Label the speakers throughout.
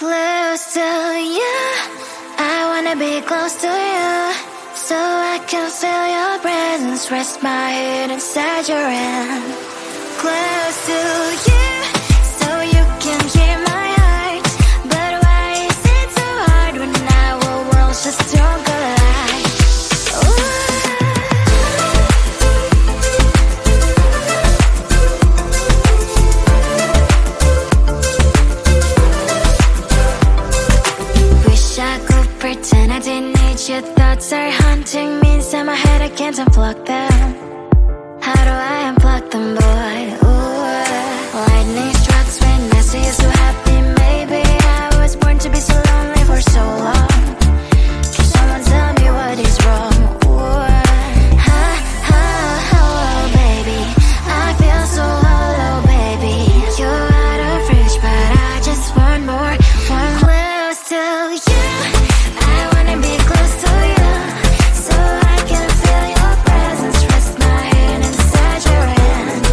Speaker 1: Close to you, I wanna be close to you, so I can feel your presence, rest my head inside your hand. Close to you, so you can hear my heart, but why is it so hard when our worlds just don't collide? Wish I could pretend I didn't need your thoughts are haunting me inside my head, I can't unplug them. How do I unplug them, boy? Ooh, lightning strikes when I see you so happy. Maybe I was born to be so lonely for so long. Can someone tell me what is wrong? Ooh, oh, baby, I feel so hollow, baby. You're out of reach, but I just want more, one close to you. I wanna be close to you, so I can feel your presence, rest my hand inside your hand.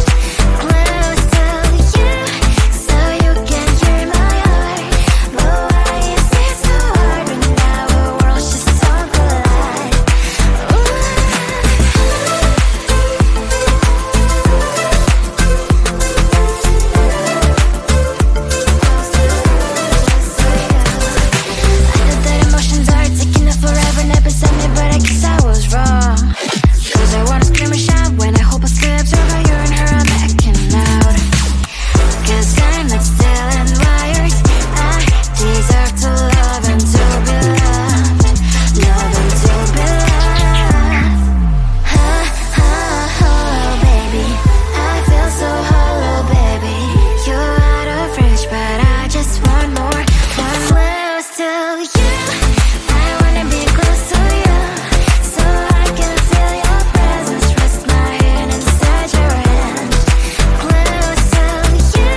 Speaker 1: Close to you, so you can hear my heart, but why is it so hard when our worlds just don't collide? I know that emotions are taking up forever, never beside me, but I guess I was wrong. Cause I wanna scream and shout when I hope I slip over you and her, I'm backing out. Cause I'm not still and wired, I deserve to love and to be loved, love and to be loved. Oh, baby, I feel so hollow, baby. You're out of reach, but I just want more, one close to you. I wanna be close to you, so I can feel your presence, rest my hand inside your hand. Close to you,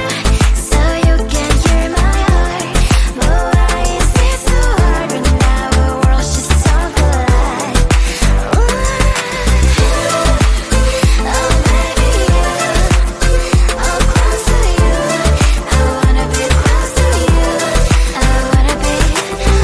Speaker 1: so you can hear my heart, but why is it so hard when our worlds just don't collide? Oh, baby, oh, close to you. I wanna be close to you. I wanna be close to you.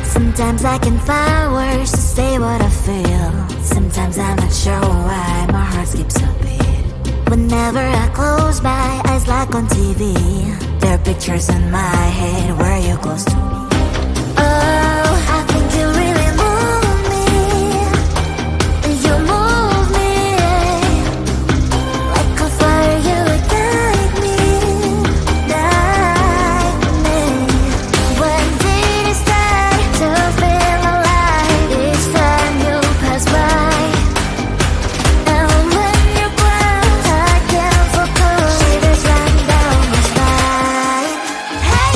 Speaker 1: Sometimes I can find words to say what I feel. Sometimes I'm not sure why my heart skips a beat. Whenever I close my eyes like on TV, there are pictures in my head where you're close to me. Oh, I think you really move me. You move me like a fire, you ignite me, ignite me. When did it start to feel alive? Each time you pass by, and when you close, I can't focus. Shivers run down my spine. Hey.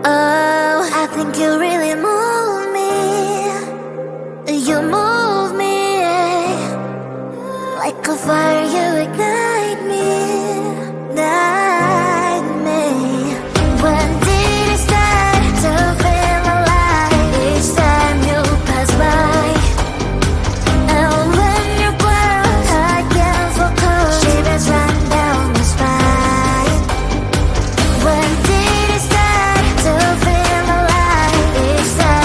Speaker 1: Oh, I think you really move me. You move me like a fire, you ignite me, ignite me. When did it start to feel alive? Each time you pass by, and when you close, I can't focus. Shivers run down my spine. When did it start to feel alive? Each time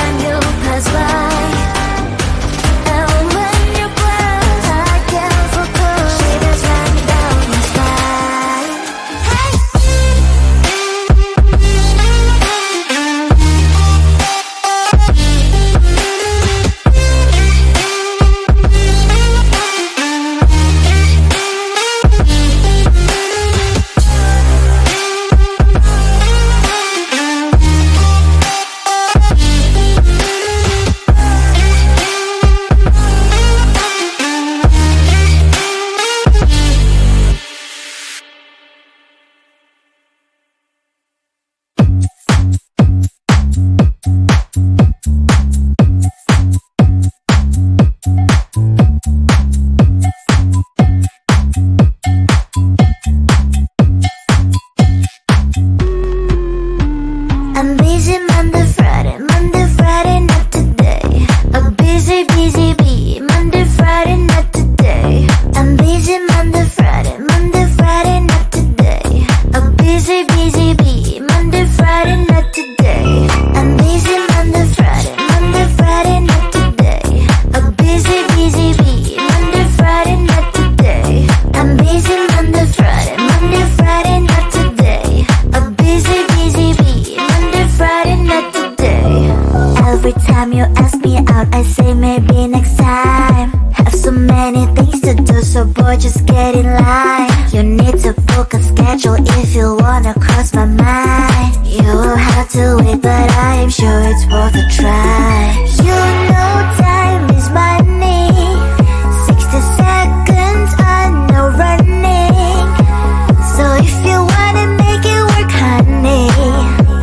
Speaker 1: or just get in line. You need to book a schedule if you wanna cross my mind. You will have to wait, but I am sure it's worth a try. You know time is money. 60 seconds on no running. So if you wanna make it work, honey,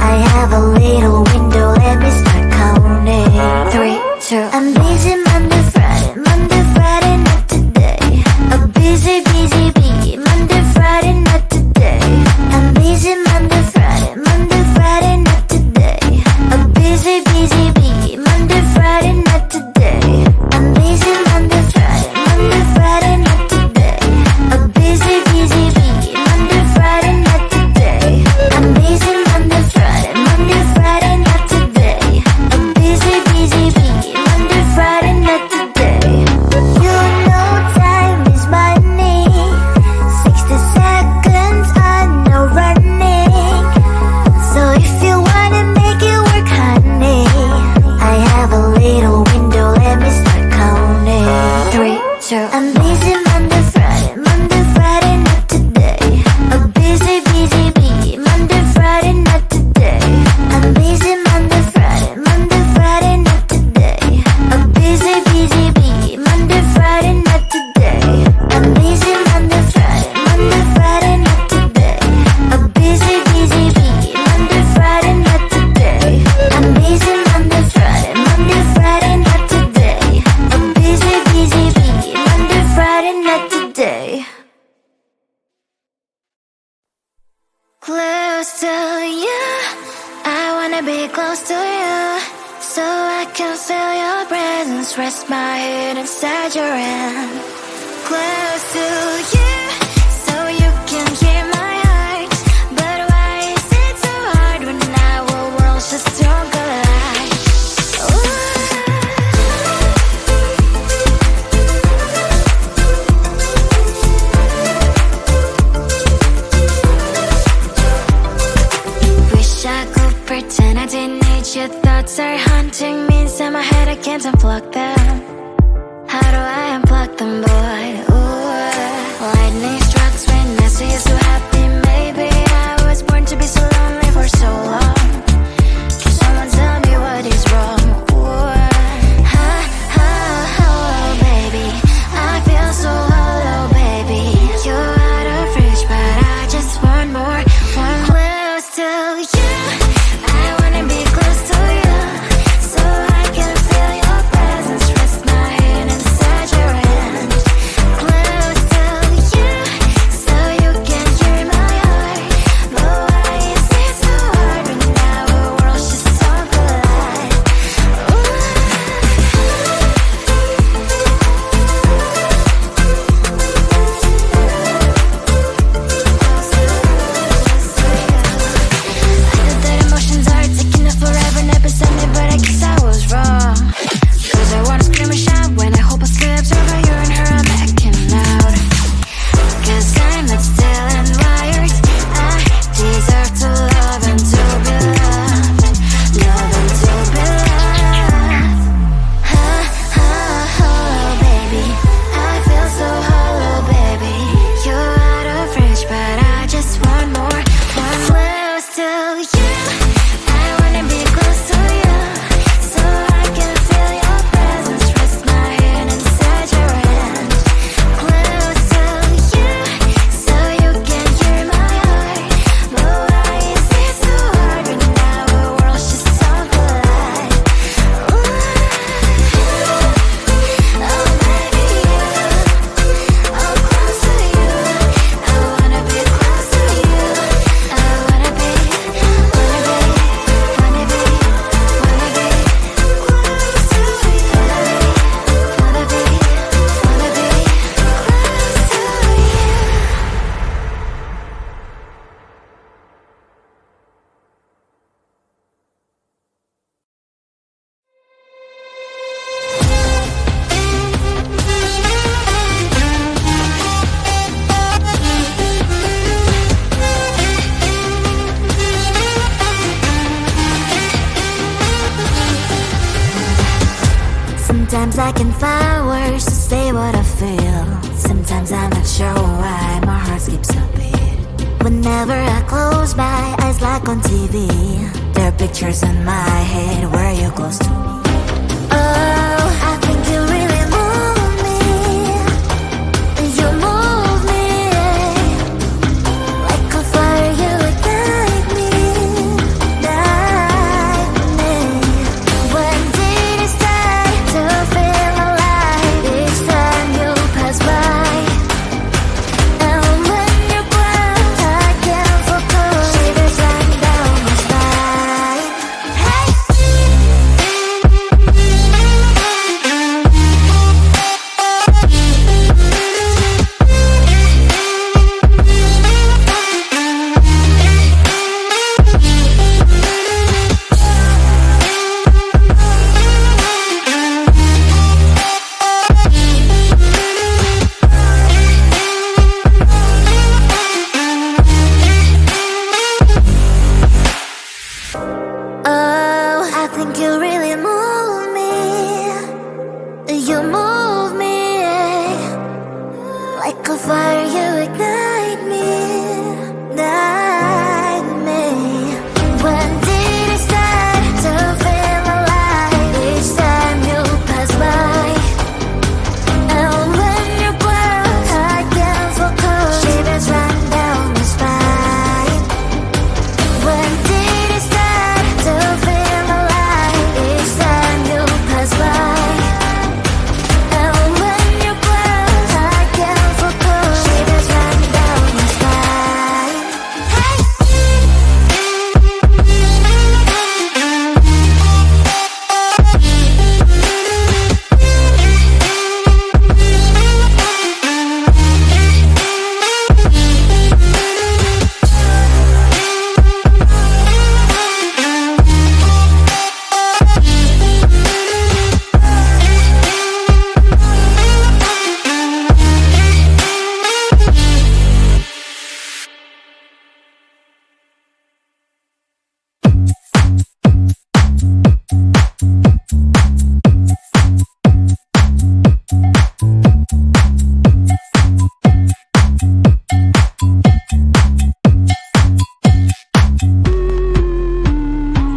Speaker 1: I have a little window, let me start counting. 3, 2, I'm busy Monday, Friday, Monday, Friday, not today. A busy, busy bee, Monday, Friday, not today. I'm busy Monday, Friday, Monday, Friday, not today. A busy, busy bee, Monday, Friday, not today. I'm busy Monday, Friday, Monday, Friday, not today. A busy, busy bee, Monday, Friday, not today. I'm busy Monday, Friday, Monday, Friday, not today. A busy, busy bee, Monday, Friday, not today. You know time is money. 60 seconds on no running. So if you wanna make it work, honey, I have a little window, let me start counting. 3, 2, I'm busy Monday, Friday, Monday, Friday, not today. A busy, busy bee, Monday, Friday, not today. I'm busy Monday, Friday, Monday, Friday, not today. A busy, busy bee, Monday, Friday, not today. I'm busy Monday, Friday, Monday, Friday, not today. A busy, busy bee, Monday, Friday, not today. I'm busy Monday, Friday, Monday, Friday, not today. A busy, busy bee, Monday, Friday, not today. Close to you, I wanna be close to you, so I can feel your presence, rest my head inside your hand. Close to you, so you can hear my heart, but why is it so hard when our worlds just don't collide? Ooh. Wish I could pretend I didn't need your thoughts are haunting me inside my head, I can't unplug them. How do I unplug them, boy? Ooh, lightning strikes when I see you so happy. Maybe I was born to be so lonely for so long. Can someone tell me what is wrong? Ooh, baby, I feel so hollow, baby. You're out of reach, but I just want more, want close to you. I wanna be close to you, so I can feel your presence, rest my head inside your hand. Close to you, so you can hear my heart, but why is it so hard when our worlds just don't collide? Ooh. I know that emotions are taking up forever, never sent me, but I guess I was wrong. Cause I wanna scream and shout when I hope I slips over you and her, I'm acting out. Cause I'm not still and wired. I deserve to love and to be loved. Love and to be loved. Baby, I feel so hollow, baby. You're out of reach, but I just want more, want close to you. I wanna be close to you, so I can feel your presence, rest my head inside your hand. Close to you, so you can hear my heart, but why is it so hard when our worlds just don't collide? Ooh. Oh baby, oh close to you, I wanna be close to you, I wanna be, wanna be, wanna be, wanna be close to you, wanna be, wanna be close to you. Sometimes I can find words to say what I feel. Sometimes I'm not sure why my heart skips a beat. Whenever I close my eyes like on TV, there are pictures in my head where you're close to me. Oh, I think you really move me. You move me like a fire, you ignite me, ignite me. When did it start to feel alive? Each time you pass by, and when you grow, I can't focus. Shivers run down my spine. Hey. Oh, I think you really move me. You move me like a fire, you ignite me, ignite me. When did it start to feel alive? Each time you pass by, and when you grow, I can't focus. Shivers run down my spine. When did it start to feel alive? Each time you pass by, and when you grow, I can't focus. Shivers run down my spine. Hey.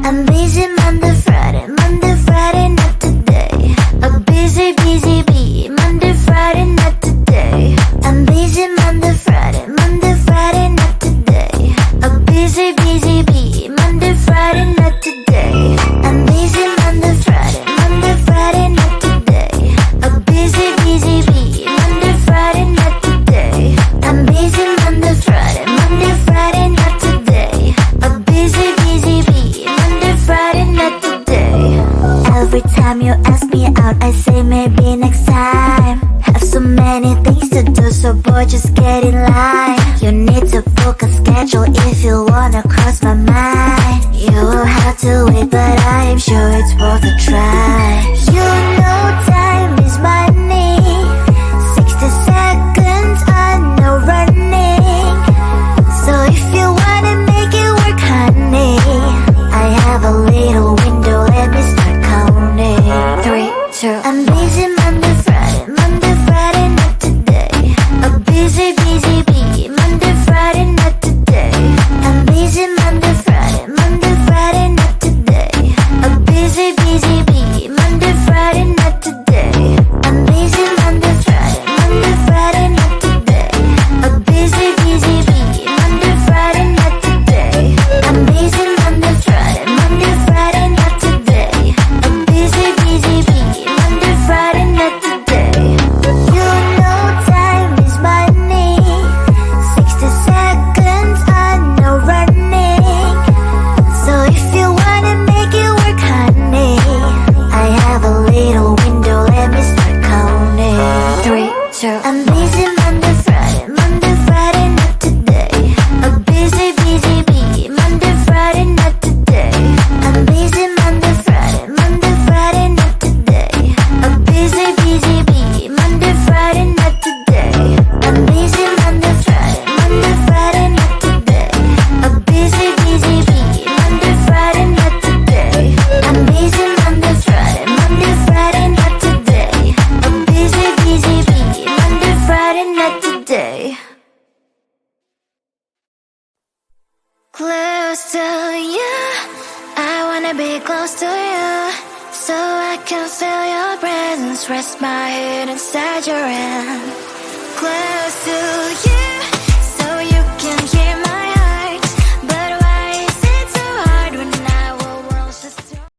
Speaker 1: I'm busy Monday, Friday, not today. A busy, busy bee, Monday, Friday, not today. I'm busy Monday, Friday, not today. A busy, busy bee, Monday, Friday, not today. I'm busy Monday, Friday, not today. A busy, busy bee, Monday, Friday, not today. I'm busy Monday, Friday, not today. A busy, busy bee, Monday, Friday, not today. Every time you ask me out, I say maybe next time. Have so many things to do, so boy, just get in line. You need to book a schedule if you wanna cross my mind. You will have to wait, but I am sure it's worth a try. You know time is money. 60 seconds on no running. So if you wanna make it work, honey, I have a little window, let me start counting. 3, 2, I'm busy Monday, Friday, not today. A busy, busy bee, Monday, Friday, not today. I'm busy Monday, Friday, not today. A busy, busy bee, close to you, so I can feel your presence. Rest my head inside your hand. Close to you.